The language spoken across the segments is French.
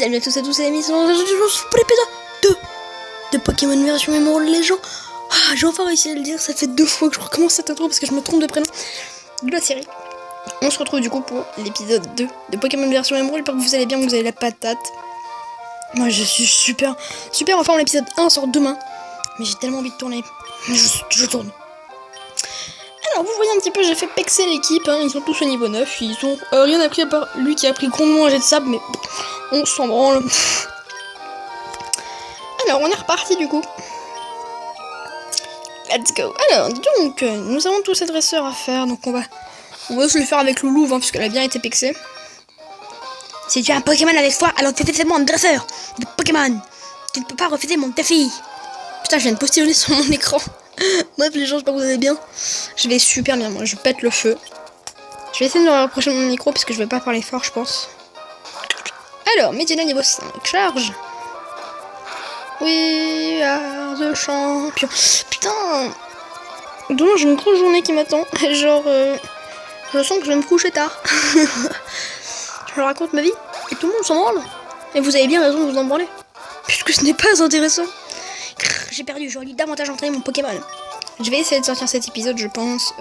Salut à tous et tous, les amis, c'est pour l'épisode 2 de Pokémon version Emerald Legends. J'ai enfin réussi à le dire, ça fait 2 fois que je recommence cette intro parce que je me trompe de prénom de la série. On se retrouve du coup pour l'épisode 2 de Pokémon version Emerald. J'espère que vous allez bien, que vous avez la patate. Moi je suis super en forme. L'épisode 1 sort demain, mais j'ai tellement envie de tourner. Je tourne. Alors vous voyez un petit peu, j'ai fait pexer l'équipe, hein, ils sont tous au niveau 9, ils ont rien appris à part lui qui a pris grandement un jet de sable, mais on s'en branle. Alors on est reparti du coup. Let's go. Alors donc, nous avons tous ces dresseurs à faire, donc on va se le faire avec Loulou, hein, puisqu'elle a bien été pexée. Si tu as un Pokémon avec toi, alors tu fais mon dresseur de Pokémon. Tu ne peux pas refuser mon défi. Putain, je viens de postillonner sur mon écran. Bref les gens, j'espère que vous allez bien. Je vais super bien, moi je pète le feu. Je vais essayer de me rapprocher de mon micro parce que je vais pas parler fort je pense. Alors, Medina niveau 5, charge. We are the champion. Putain, demain j'ai une grosse journée qui m'attend. Genre, je sens que je vais me coucher tard. Je raconte ma vie et tout le monde s'en branle. Et vous avez bien raison de vous en branler, puisque ce n'est pas intéressant. J'ai perdu, j'aurais dû davantage entraîner mon Pokémon. Je vais essayer de sortir cet épisode, je pense.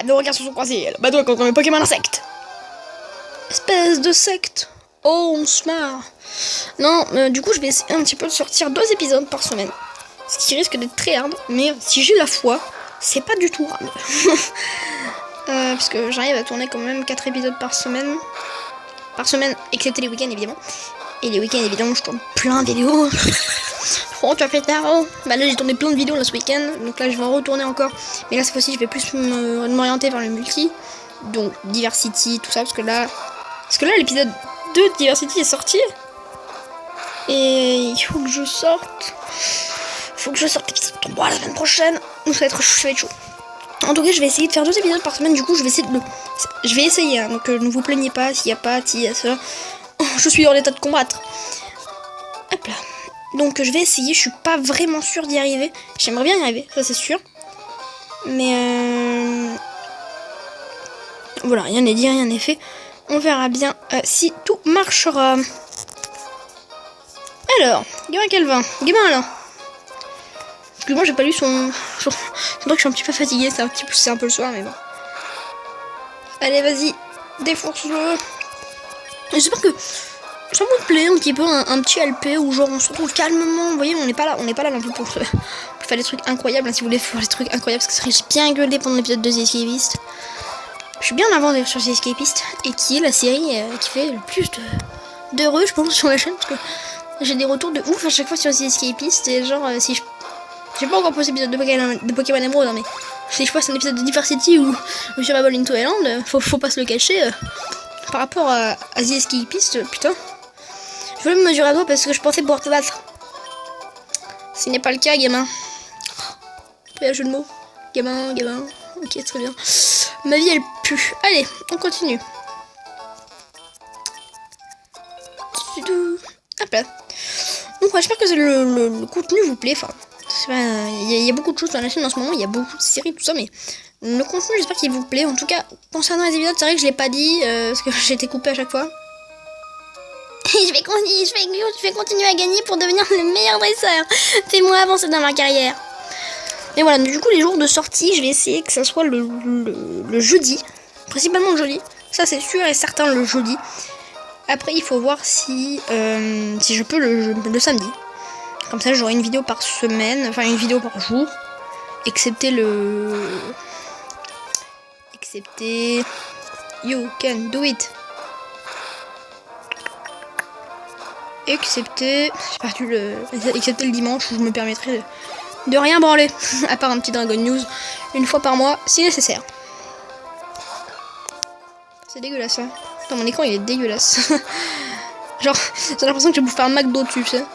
Nos regards se sont croisés. Le bateau contre mes Pokémon insectes. Espèce de secte. Oh, on se marre. Non, du coup, je vais essayer un petit peu de sortir 2 épisodes par semaine. Ce qui risque d'être très hard. Mais si j'ai la foi, c'est pas du tout hard. Parce que j'arrive à tourner quand même 4 épisodes par semaine. Excepté les week-ends, évidemment. Et les week-ends, évidemment, je tourne plein de vidéos. Oh, tu as fait tard. Bah là, j'ai tourné plein de vidéos là ce week-end. Donc là, je vais en retourner encore. Mais là, cette fois-ci, je vais plus m'orienter vers le multi. Donc, Diversity, tout ça. Parce que là, l'épisode 2 de Diversity est sorti. Et il faut que je sorte. l'épisode 3 la semaine prochaine. Donc, ça va être chaud. En tout cas, je vais essayer de faire 2 épisodes par semaine. Du coup, je vais essayer. Hein. Donc, ne vous plaignez pas s'il n'y a pas, s'il y a ça. Oh, je suis en état de combattre. Hop là. Donc je vais essayer, je suis pas vraiment sûre d'y arriver. J'aimerais bien y arriver, ça c'est sûr. Mais voilà, rien n'est dit, rien n'est fait. On verra bien si tout marchera. Alors, Gamin Calvin, Gamin Alain. Excuse-moi, j'ai pas lu son... C'est vrai que je suis un petit peu fatiguée, c'est un peu le soir, mais bon. Allez, vas-y, défonce-le. J'espère que ça vous plaît un petit peu un petit LP où genre on se retrouve calmement. Vous voyez, on n'est pas là non plus pour faire des trucs incroyables. Hein, si vous voulez faire des trucs incroyables, parce que ça serait bien gueulé pendant l'épisode de The Escapist. Je suis bien avant d'ailleurs sur The Escapist, et qui est la série qui fait le plus d'heureux, je pense, sur la chaîne, parce que j'ai des retours de ouf à chaque fois sur The Escapist. Et genre, si j'ai pas encore posé l'épisode de Pokémon Emerald, hein, mais si je passe un épisode de Diversity ou sur Babble into Island, faut pas se le cacher. Par rapport à The Escapist, putain. Je voulais me mesurer à toi parce que je pensais pouvoir te battre. Ce n'est pas le cas, gamin. Très jeu de mots. Gamin. Ok, très bien. Ma vie, elle pue. Allez, on continue. Hop là. Donc, j'espère que le contenu vous plaît. Enfin, il y a beaucoup de choses sur la chaîne en ce moment. Il y a beaucoup de séries, tout ça, mais le contenu, j'espère qu'il vous plaît. En tout cas, concernant les épisodes, c'est vrai que je l'ai pas dit parce que j'ai été coupé à chaque fois. Je vais continuer à gagner pour devenir le meilleur dresseur. Fais-moi avancer dans ma carrière. Et voilà, du coup les jours de sortie, je vais essayer que ça soit le jeudi. Principalement le jeudi. Ça c'est sûr et certain le jeudi. Après il faut voir si je peux le samedi. Comme ça j'aurai une vidéo par semaine. Enfin une vidéo par jour. Excepté You can do it. Excepté le dimanche où je me permettrai de rien branler, à part un petit Dragon News une fois par mois si nécessaire. C'est dégueulasse, hein. Putain, mon écran il est dégueulasse. Genre, j'ai l'impression que je vais bouffer un McDo dessus, tu sais.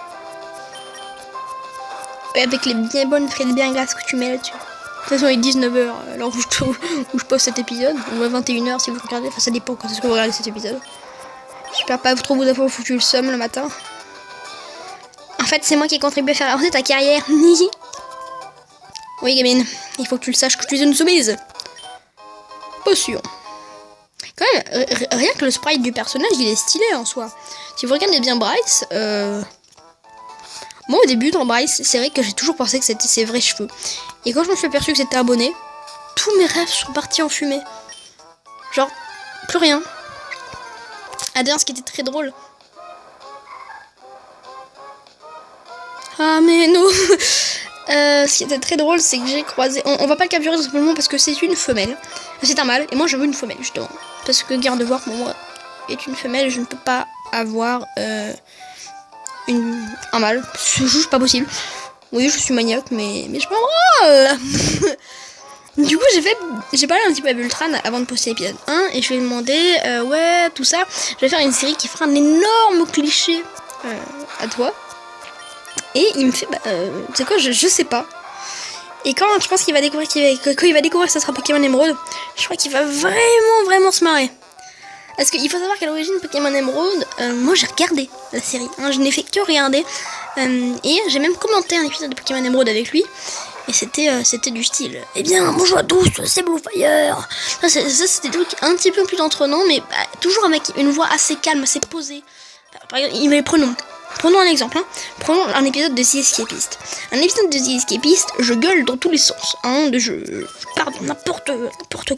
Et avec les bien bonnes frites bien grasses que tu mets là-dessus. De toute façon, il est 19h, alors où je poste cet épisode, ou à 21h si vous regardez, enfin ça dépend quand est-ce que vous regardez cet épisode. J'espère pas trop vous avoir foutu le seum le matin. En fait, c'est moi qui ai contribué à faire avancer ta carrière. Oui, gamine, il faut que tu le saches que tu es une soumise. Potion. Quand même, rien que le sprite du personnage, il est stylé en soi. Si vous regardez bien Bryce, moi au début dans Bryce, c'est vrai que j'ai toujours pensé que c'était ses vrais cheveux. Et quand je me suis aperçu que c'était abonné, tous mes rêves sont partis en fumée. Genre, plus rien. Ah d'ailleurs, ce qui était très drôle. Ah mais non. Ce qui était très drôle, c'est que j'ai croisé... On va pas le capturer simplement parce que c'est une femelle. C'est un mâle, et moi je veux une femelle justement. Parce que Gardevoir pour moi est une femelle, je ne peux pas avoir un mâle. C'est juste pas possible. Oui, je suis maniaque, mais je m'en branle. Du coup, j'ai parlé un petit peu à Vultran avant de poster l'épisode 1 et je lui ai demandé, ouais, tout ça, je vais faire une série qui fera un énorme cliché à toi. Et il me fait, tu sais quoi, je sais pas. Et quand je pense qu'il va découvrir quand il va découvrir que ça sera Pokémon Emerald, je crois qu'il va vraiment se marrer. Parce qu'il faut savoir qu'à l'origine Pokémon Emerald, moi j'ai regardé la série, hein, je n'ai fait que regarder. Et j'ai même commenté un épisode de Pokémon Emerald avec lui. Et c'était du style, eh bien bonjour à tous, c'est Bluefire. Ça c'était des trucs un petit peu plus entraînants, mais toujours avec une voix assez calme, assez posée. Par exemple, prenons un exemple, hein. Prenons un épisode de The Escapist. Un épisode de The Escapist, je gueule dans tous les sens, hein, je pars dans n'importe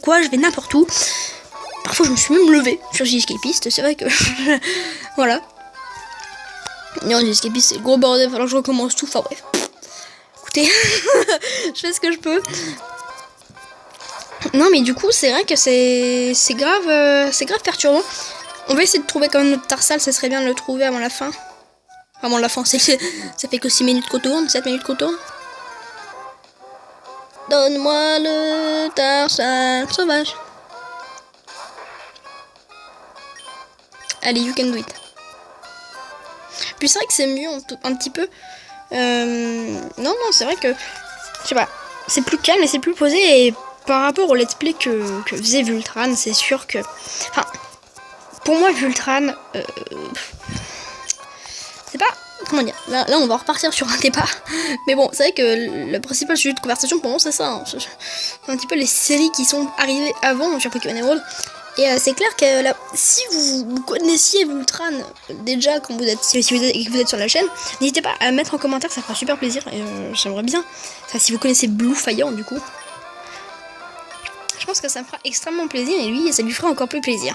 quoi, je vais n'importe où. Parfois je me suis même levée sur The Escapist, c'est vrai que voilà. Non, The Escapist c'est le gros bordel, alors je recommence tout, enfin bref. Écoutez, je fais ce que je peux. Non mais du coup c'est vrai que c'est grave perturbant. On va essayer de trouver quand même notre Tarsal, ça serait bien de le trouver avant la fin. Avant la fin, ça fait que 6 minutes qu'on tourne, 7 minutes qu'on tourne. Donne-moi le Tarsal sauvage. Allez, you can do it. Puis c'est vrai que c'est mieux un petit peu. Non, c'est vrai que, je sais pas, c'est plus calme et c'est plus posé. Et par rapport au let's play que faisait Vultran, c'est sûr que... Enfin, pour moi, Vultran, c'est pas... Comment dire, là, on va repartir sur un débat. Mais bon, c'est vrai que le principal sujet de conversation pour moi, c'est ça. Hein. C'est un petit peu les séries qui sont arrivées avant sur Pokémon Emerald. Et c'est clair que là, si vous connaissiez Vultran déjà quand vous êtes, si vous êtes sur la chaîne, n'hésitez pas à mettre en commentaire, ça fera super plaisir. Et j'aimerais bien. Enfin, si vous connaissez Bluefire du coup, je pense que ça me fera extrêmement plaisir et lui, ça lui fera encore plus plaisir.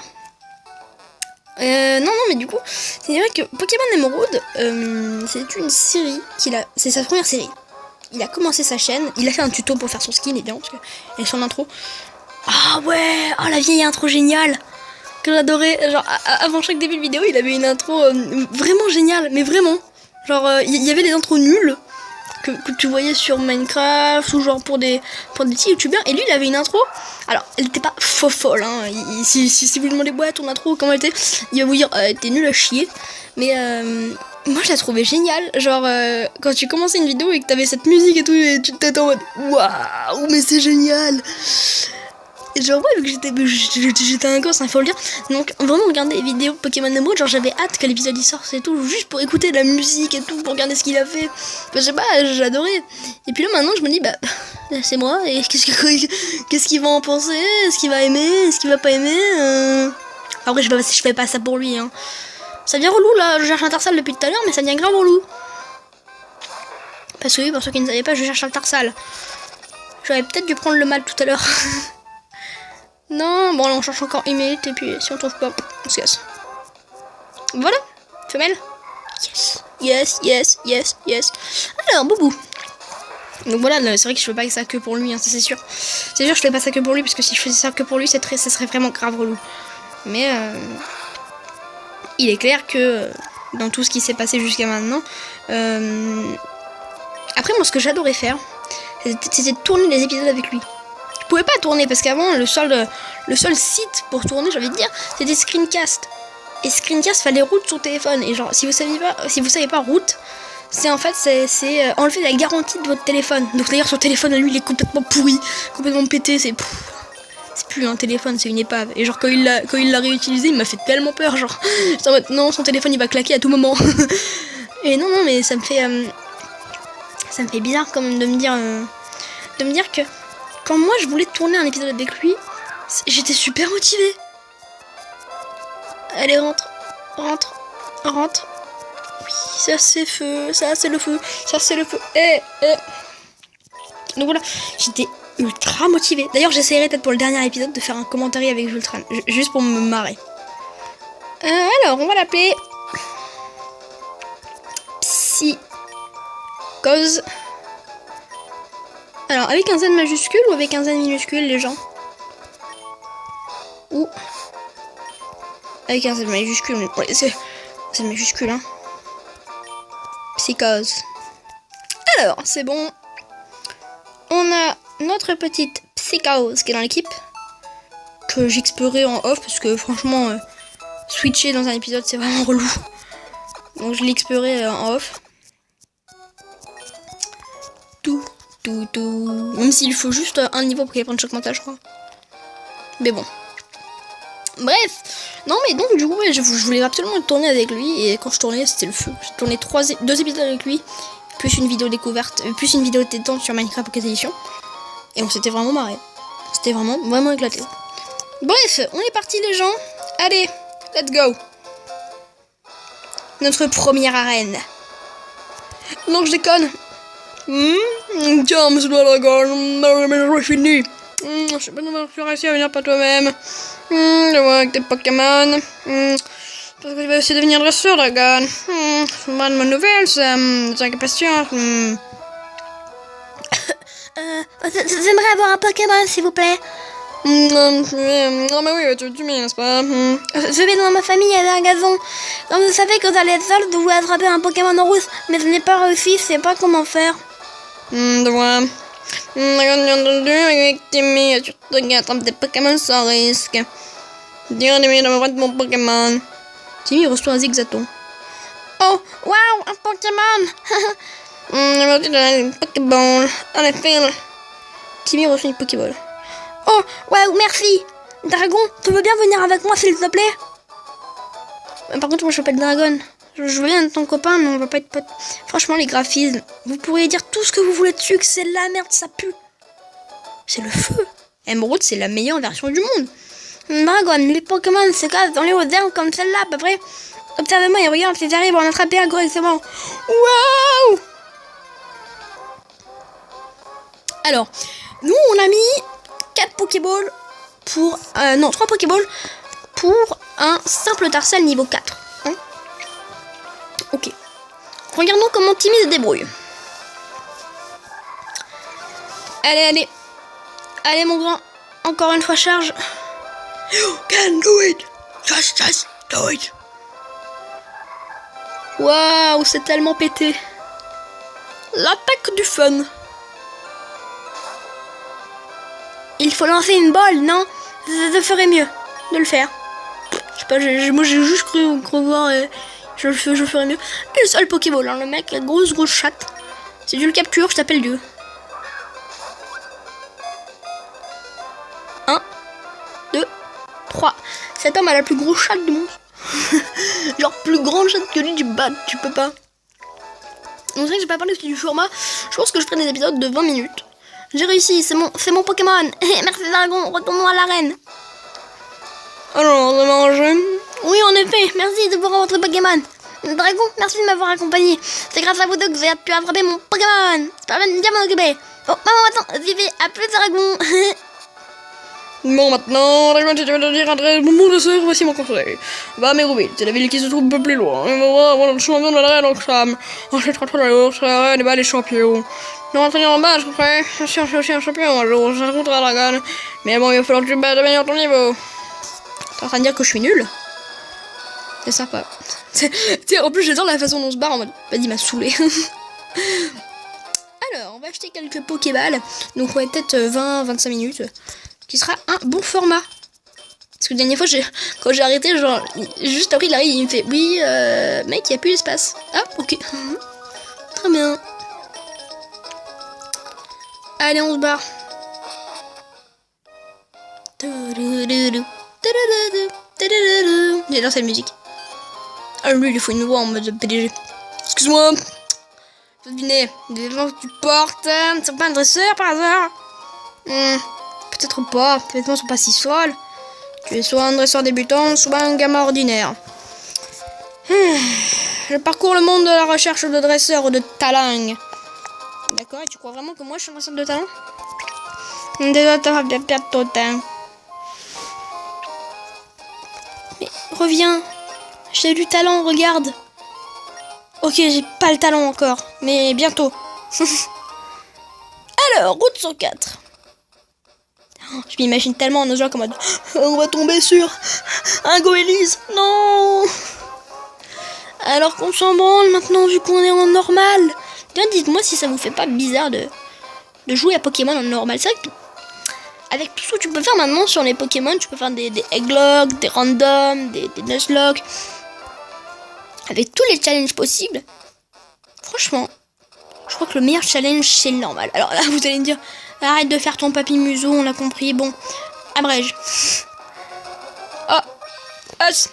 Non, mais du coup, c'est vrai que Pokémon Emerald, c'est une série c'est sa première série. Il a commencé sa chaîne, il a fait un tuto pour faire son skin évidemment, parce que et son intro. Ah ouais, oh la vieille intro géniale que j'adorais. Genre avant chaque début de vidéo, il avait une intro vraiment géniale, mais vraiment. Genre il y avait des intros nulles que tu voyais sur Minecraft ou genre pour des petits youtubeurs, et lui il avait une intro. Alors elle était pas folle hein. Si vous lui demandez ouais ton intro comment elle était, il va vous dire elle était nulle à chier. Mais moi je la trouvais géniale. Genre quand tu commençais une vidéo et que t'avais cette musique et tout, et tu t'étais en mode waouh mais c'est génial. Et genre ouais, vu que j'étais un gosse, il faut le dire. Donc vraiment regarder les vidéos Pokémon Emerald, genre j'avais hâte que l'épisode y sorte et tout, juste pour écouter de la musique et tout, pour regarder ce qu'il a fait. Enfin, je sais pas, j'adorais. Et puis là maintenant je me dis c'est moi, et qu'est-ce qu'il va en penser, est-ce qu'il va aimer, est-ce qu'il va pas aimer Après je fais pas ça pour lui hein. Ça devient relou là, je cherche un Tarsal depuis tout à l'heure, mais ça devient grave relou. Parce que oui, pour ceux qui ne savaient pas, je cherche un Tarsal. J'aurais peut-être dû prendre le mal tout à l'heure. Non, bon là on cherche encore une minute et puis si on trouve pas, on se casse. Voilà, femelle. Yes. Alors, Boubou. Donc voilà, c'est vrai que je fais pas ça que pour lui, hein, ça c'est sûr. C'est sûr, je fais pas ça que pour lui, parce que si je faisais ça que pour lui, ça serait vraiment grave relou. Mais il est clair que dans tout ce qui s'est passé jusqu'à maintenant, après moi ce que j'adorais faire, c'était de tourner les épisodes avec lui. Je pouvais pas tourner parce qu'avant le seul site pour tourner, j'ai envie de dire, c'était Screencast. Et Screencast fallait root son téléphone. Et genre si vous savez pas root, c'est en fait c'est enlever la garantie de votre téléphone. Donc d'ailleurs son téléphone lui il est complètement pourri, complètement pété, c'est plus un téléphone, c'est une épave. Et genre quand il l'a réutilisé, il m'a fait tellement peur, genre en mode, non, son téléphone il va claquer à tout moment. Et non mais ça me fait bizarre quand même de me dire que quand moi je voulais tourner un épisode avec lui, j'étais super motivée. Allez, rentre. Rentre. Rentre. Oui, ça c'est feu. Ça c'est le feu. Ça c'est le feu. Donc voilà, j'étais ultra motivée. D'ailleurs, j'essaierai peut-être pour le dernier épisode de faire un commentaire avec Jultran. Juste pour me marrer. Alors, on va l'appeler... Psychose. Alors, avec un Z majuscule ou avec un Z minuscule, les gens? Ou avec un Z majuscule, mais ouais, c'est Z majuscule, hein. Psychose. Alors, c'est bon. On a notre petite Psychose qui est dans l'équipe. Que j'explorerai en off parce que franchement, switcher dans un épisode, c'est vraiment relou. Donc je l'explorerai en off. Tout. Même s'il faut juste un niveau pour qu'elle prenne chaque montage, je crois. Mais bon. Bref. Non, mais donc, du coup, ouais, je voulais absolument tourner avec lui. Et quand je tournais, c'était le feu. J'ai tourné 2 épisodes avec lui. Plus une vidéo découverte. Plus une vidéo détente sur Minecraft Pocket Edition. Et on s'était vraiment marré. C'était vraiment éclaté. Bref, on est parti, les gens. Allez, let's go. Notre première arène. Non, je déconne. Tiens, monsieur Dragon, je suis fini. Je sais pas comment tu as réussi à venir par toi-même. Je vois avec tes Pokémon. Parce que tu vas aussi devenir dresseur, Dragon. C'est une bonne nouvelle, ça. J'ai patience. J'aimerais avoir un Pokémon, s'il vous plaît. Non, mais oui, tu m'y, n'est-ce pas? Je vais dans ma famille, il y avait un gazon. Comme vous savez, quand j'allais être seule, je voulais attraper un Pokémon en rousse, mais je n'ai pas réussi, je sais pas comment faire. De moi. Regarde, bien entendu, avec Timmy, tu attrapes des Pokémon sans risque. Dire Timmy de me prendre mon Pokémon. Timmy reçoit un Zigzaton. Oh, waouh, un Pokémon. Merci de la Pokéball. Allez, file. Timmy reçoit une Pokéball. Oh, waouh, merci. Dragon, tu veux bien venir avec moi, s'il te plaît? Par contre, moi je m'appelle Dragon. Je veux bien être ton copain, mais on va pas être potes. Franchement, les graphismes, vous pourriez dire tout ce que vous voulez dessus, que c'est la merde, ça pue. C'est le feu. Emerald, c'est la meilleure version du monde. Dragon, les Pokémon se cassent dans les hauts herbes comme celle-là, à peu près. Observe-moi et regarde si j'arrive à en attraper un correctement. Waouh! Alors, nous, on a mis 4 Pokéballs pour... non, 3 Pokéballs pour un simple Tarsal niveau 4. Hein? Ok. Regardons comment Timmy se débrouille. Allez. Allez, mon grand. Encore une fois, charge. You can do it. Just do it. Waouh, c'est tellement pété. L'attaque du fun. Il faut lancer une balle, non? Ça ferait mieux de le faire. Je sais pas, moi j'ai juste cru voir je le ferais mieux. Et le seul Pokéball, hein, le mec, la grosse chatte. Si tu le captures, je t'appelle Dieu. 1, 2, 3. Cet homme a la plus grosse chatte du monde. Genre plus grande chatte que lui, tu peux pas. Donc c'est vrai que j'ai pas parlé du format. Je pense que je ferai des épisodes de 20 minutes. J'ai réussi, c'est mon Pokémon. Merci Dragon, retournons à l'arène. Alors, on a mangé. Oui, en effet, merci de voir votre Pokémon. Dragon, merci de m'avoir accompagné. C'est grâce à vous deux que j'ai pu attraper mon Pokémon. Je vais bien m'en occuper. Oh, maman, attends, j'y vais. À plus, Dragon. Bon, maintenant, Dragon, si tu veux te dire un très bon mot de soeur, voici mon conseil. Va à Méroville, c'est la ville qui se trouve un peu plus loin. On va voir le champion de l'arène en crame. Ensuite, rentre là-haut, sur l'arène, et bat les champions. Non, entraîner en bas, je crois. Je cherche aussi un champion un jour, je rencontre à Dragon. Mais bon, il va falloir que tu battes de meilleur ton niveau. T'es en train de dire que je suis nul? C'est sympa. Tiens, en plus, j'adore la façon dont on se barre en mode. Vas-y, m'a saoulé. Alors, on va acheter quelques Pokéballs. Donc, on va peut-être 20-25 minutes. Qui sera un bon format. Parce que la dernière fois, quand j'ai arrêté, genre, juste après, il arrive, il me fait oui, mec, il n'y a plus d'espace. Ah, ok. Très bien. Allez, on se barre. J'adore cette musique. Ah, lui, il faut une voix en mode PDG. Excuse-moi. Je devinais. Les vêtements que tu portes, ne sont pas un dresseur par hasard? Peut-être pas. Tes vêtements sont pas si sales. Tu es soit un dresseur débutant, soit un gamin ordinaire. Je parcours le monde de la recherche de dresseurs ou de talang. D'accord, et tu crois vraiment que moi je suis un dresseur de talent? Déjà, t'as bien perdre ton temps. Mais reviens. J'ai du talent, regarde. Ok, j'ai pas le talent encore, mais bientôt. Alors, route 104. Je m'imagine tellement en osant comme on va tomber sur un goélise. Non. Alors qu'on s'en branle maintenant vu qu'on est en normal. Bien, dites-moi si ça vous fait pas bizarre de jouer à Pokémon en normal. C'est vrai que avec tout ce que tu peux faire maintenant sur les Pokémon, tu peux faire des Egglocks, des Random, des Nuzlocke. Avec tous les challenges possibles. Franchement, je crois que le meilleur challenge c'est le normal. Alors là, vous allez me dire, arrête de faire ton papy museau, on l'a compris. Bon, abrège. Oh, os.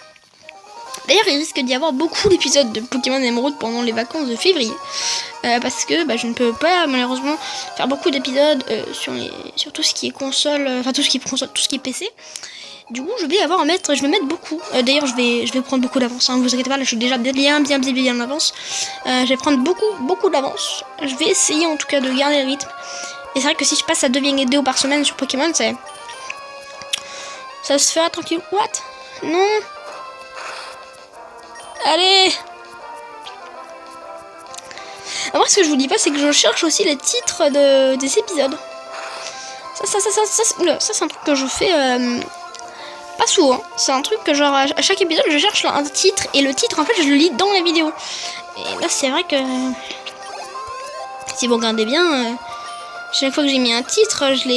D'ailleurs, il risque d'y avoir beaucoup d'épisodes de Pokémon Emeraude pendant les vacances de février. Parce que je ne peux pas, malheureusement, faire beaucoup d'épisodes sur tout ce qui est console, enfin tout ce qui est console, tout ce qui est PC. Du coup, je vais mettre beaucoup. D'ailleurs, je vais prendre beaucoup d'avance. Hein, vous inquiétez pas, là, je suis déjà bien en avance. Je vais prendre beaucoup d'avance. Je vais essayer, en tout cas, de garder le rythme. Et c'est vrai que si je passe à 2 vidéos par semaine sur Pokémon, ça se fera tranquille. What? Non. Allez. Après, ce que je vous dis pas, c'est que je cherche aussi les titres des épisodes. Ça, c'est un truc que je fais pas souvent. C'est un truc que genre à chaque épisode, je cherche un titre et le titre, en fait, je le lis dans la vidéo. Et là, c'est vrai que si vous regardez bien, chaque fois que j'ai mis un titre, je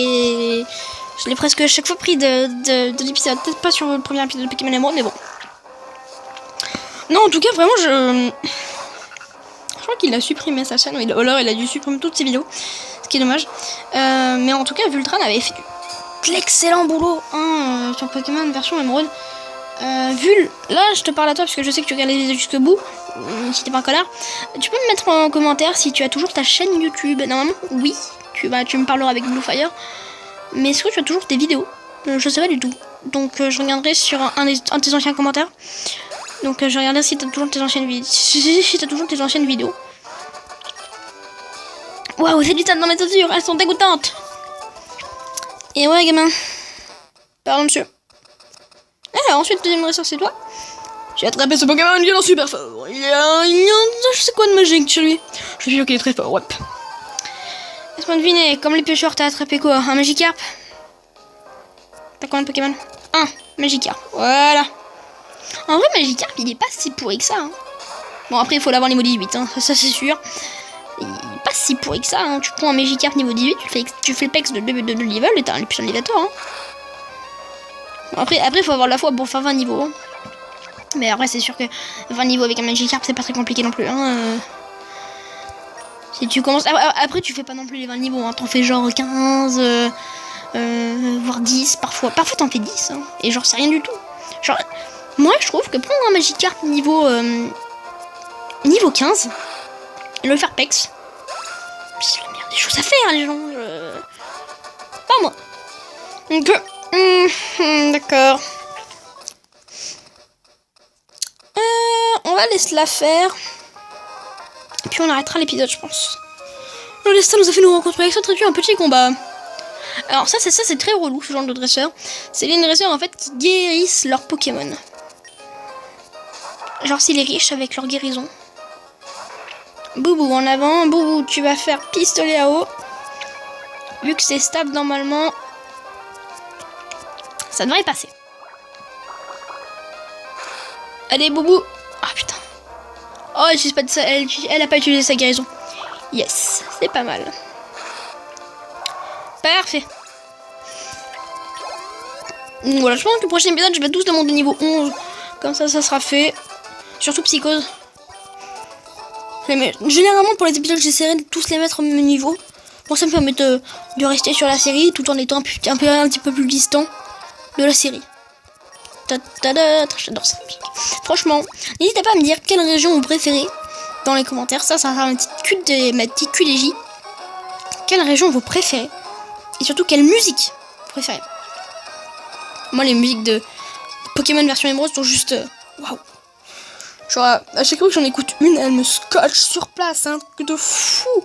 l'ai presque chaque fois pris de l'épisode. Peut-être pas sur le premier épisode de Pokémon Emeraude, mais bon. Non, en tout cas, vraiment, je crois qu'il a supprimé sa chaîne, ou alors il a dû supprimer toutes ses vidéos, ce qui est dommage. Mais en tout cas, Vultran avait fait de l'excellent boulot sur Pokémon version Emeraude. Vul, là je te parle à toi parce que je sais que tu regardes les vidéos jusqu'au bout, si t'es pas en colère. Tu peux me mettre en commentaire si tu as toujours ta chaîne YouTube. Normalement, oui, tu me parleras avec Bluefire. Mais est-ce que tu as toujours tes vidéos? Je sais pas du tout. Donc je regarderai sur un de tes anciens commentaires. Donc je regarderai si t'as toujours tes anciennes vidéos. Si t'as toujours tes anciennes vidéos. Waouh, c'est du tas dans mes chaussures, elles sont dégoûtantes. Et ouais, gamin. Pardon, monsieur. Alors, ensuite, deuxième dresseur, c'est toi. J'ai attrapé ce Pokémon, il est super fort. Il a je sais quoi de magique chez lui. Je suis sûr qu'il est très fort, ouais. Laisse-moi deviner, comme les pêcheurs, t'as attrapé quoi? Un Magikarp? T'as combien de Pokémon? Un Magikarp, voilà. En vrai, Magikarp, il est pas si pourri que ça. Hein. Bon, après, il faut l'avoir niveau 18, hein. Ça c'est sûr. Il est pas si pourri que ça. Hein. Tu prends un Magikarp niveau 18, tu fais le pex de level et t'as un puissant élévateur. Hein. Bon, après, il faut avoir la foi pour faire 20 niveaux. Hein. Mais après, c'est sûr que 20 niveaux avec un Magikarp, c'est pas très compliqué non plus. Hein. Si tu commences. Après, tu fais pas non plus les 20 niveaux. Hein. T'en fais genre 15, voire 10 parfois. Parfois, t'en fais 10. Hein. Et genre, c'est rien du tout. Genre, moi, je trouve que prendre un Magikarp niveau 15 et le faire pex, c'est la meilleure des choses à faire, les gens. Pas moi. Donc, d'accord. On va laisser la faire. Et puis on arrêtera l'épisode, je pense. Le destin nous a fait nous rencontrer avec ce un petit combat. Alors ça c'est très relou, ce genre de dresseur. C'est les dresseurs en fait qui guérissent leurs Pokémon. Genre s'il est riche avec leur guérison. Boubou en avant, Boubou tu vas faire pistolet à eau. Vu que c'est stable normalement, ça devrait passer. Allez Boubou. Ah putain. Oh elle a pas utilisé sa guérison. Yes, c'est pas mal. Parfait. Donc voilà, je pense que le prochain épisode je vais tous le monter niveau 11. Comme ça sera fait. Surtout Psychose. Mais généralement pour les épisodes j'essaierai de tous les mettre au même niveau. Bon, ça me permet de rester sur la série tout en étant un petit peu plus distant de la série. J'adore cette musique. Franchement, n'hésitez pas à me dire quelle région vous préférez dans les commentaires. Ça sera ma petite QDJ. Quelle région vous préférez? Et surtout quelle musique vous préférez? Moi, les musiques de Pokémon version Emeraude sont juste... Waouh. Genre, à chaque fois que j'en écoute une, elle me scotche sur place. C'est un truc de fou.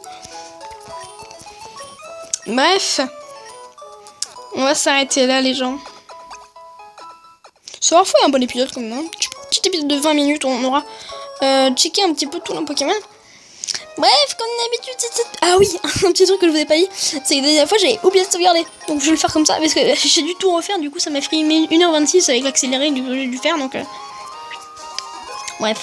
Bref. On va s'arrêter là, les gens. Ça aura fait un bon épisode, quand même. Hein. Petit épisode de 20 minutes, on aura checké un petit peu tout le Pokémon. Bref, comme d'habitude, ah oui, un petit truc que je vous ai pas dit, c'est que la dernière fois j'avais oublié de sauvegarder. Donc je vais le faire comme ça, parce que j'ai dû tout refaire, du coup ça m'a pris 1h26 avec l'accéléré que j'ai dû faire, donc... Bref.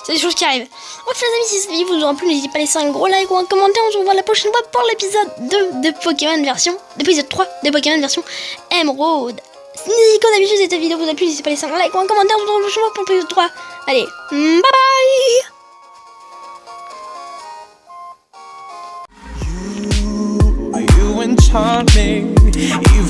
C'est des choses qui arrivent. Bref les amis, si cette vidéo vous aura plu, n'hésitez pas à laisser un gros like ou un commentaire. On se revoit la prochaine fois pour l'épisode 2 de Pokémon version... L'épisode 3 de Pokémon version Emeraude. Si comme d'habitude cette vidéo vous a plu, n'hésitez pas à laisser un like ou un commentaire. On se revoit la prochaine fois pour l'épisode 3. Allez, bye bye. You enchant me, even